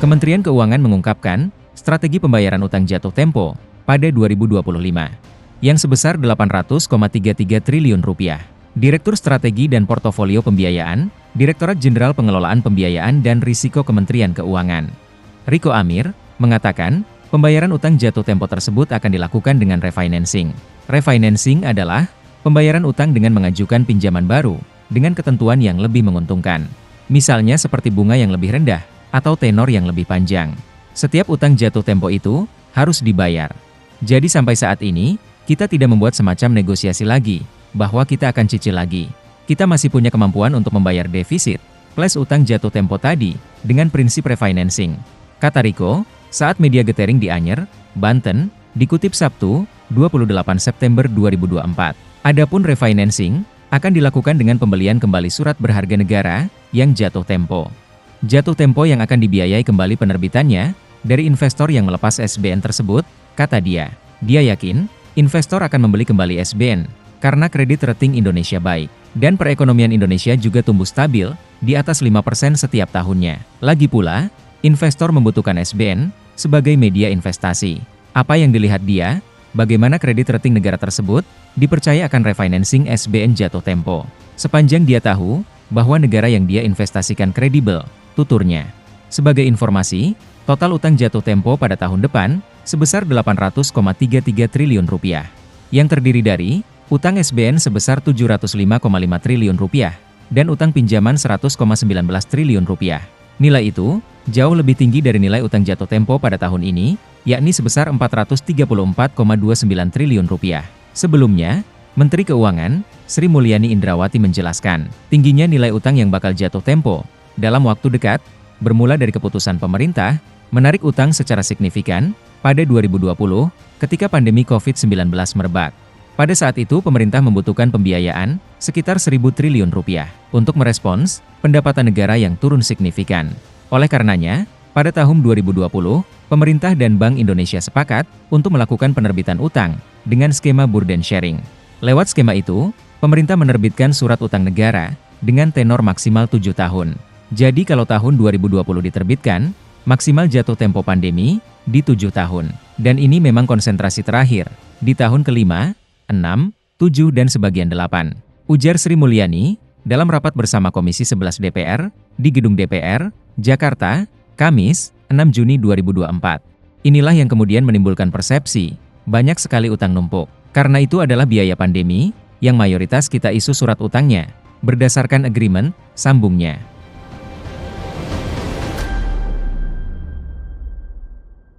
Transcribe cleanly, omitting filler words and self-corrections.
Kementerian Keuangan mengungkapkan strategi pembayaran utang jatuh tempo pada 2025 yang sebesar Rp800,33 triliun. Direktur Strategi dan Portofolio Pembiayaan, Direktorat Jenderal Pengelolaan Pembiayaan dan Risiko Kementerian Keuangan, Riko Amir, mengatakan pembayaran utang jatuh tempo tersebut akan dilakukan dengan refinancing. Refinancing adalah pembayaran utang dengan mengajukan pinjaman baru dengan ketentuan yang lebih menguntungkan. Misalnya seperti bunga yang lebih rendah atau tenor yang lebih panjang. Setiap utang jatuh tempo itu harus dibayar. Jadi sampai saat ini, kita tidak membuat semacam negosiasi lagi, bahwa kita akan cicil lagi. Kita masih punya kemampuan untuk membayar defisit, plus utang jatuh tempo tadi, dengan prinsip refinancing. Kata Riko, saat media Getering di Anyer, Banten, dikutip Sabtu, 28 September 2024. Adapun refinancing, akan dilakukan dengan pembelian kembali surat berharga negara, yang jatuh tempo. Jatuh tempo yang akan dibiayai kembali penerbitannya, dari investor yang melepas SBN tersebut, kata dia. Dia yakin, investor akan membeli kembali SBN, karena kredit rating Indonesia baik, dan perekonomian Indonesia juga tumbuh stabil, di atas 5% setiap tahunnya. Lagi pula, investor membutuhkan SBN, sebagai media investasi. Apa yang dilihat dia, bagaimana kredit rating negara tersebut, dipercaya akan refinancing SBN jatuh tempo. Sepanjang dia tahu, bahwa negara yang dia investasikan kredibel, tuturnya. Sebagai informasi, total utang jatuh tempo pada tahun depan, sebesar Rp800,33 triliun, yang terdiri dari utang SBN sebesar Rp705,5 triliun, dan utang pinjaman Rp100,19 triliun. Nilai itu, jauh lebih tinggi dari nilai utang jatuh tempo pada tahun ini, yakni sebesar Rp434,29 triliun. Sebelumnya, Menteri Keuangan, Sri Mulyani Indrawati menjelaskan, tingginya nilai utang yang bakal jatuh tempo, dalam waktu dekat, bermula dari keputusan pemerintah, menarik utang secara signifikan, pada 2020, ketika pandemi COVID-19 merebak. Pada saat itu pemerintah membutuhkan pembiayaan, sekitar Rp1.000 triliun, untuk merespons, pendapatan negara yang turun signifikan. Oleh karenanya, pada tahun 2020, pemerintah dan Bank Indonesia sepakat, untuk melakukan penerbitan utang, dengan skema burden sharing. Lewat skema itu, pemerintah menerbitkan surat utang negara, dengan tenor maksimal 7 tahun. Jadi kalau tahun 2020 diterbitkan, maksimal jatuh tempo pandemi, di 7 tahun. Dan ini memang konsentrasi terakhir, di tahun ke-5, 6, 7 dan sebagian 8. Ujar Sri Mulyani, dalam rapat bersama Komisi 11 DPR, di Gedung DPR, Jakarta, Kamis, 6 Juni 2024. Inilah yang kemudian menimbulkan persepsi, banyak sekali utang numpuk. Karena itu adalah biaya pandemi, yang mayoritas kita isu surat utangnya, berdasarkan agreement, sambungnya.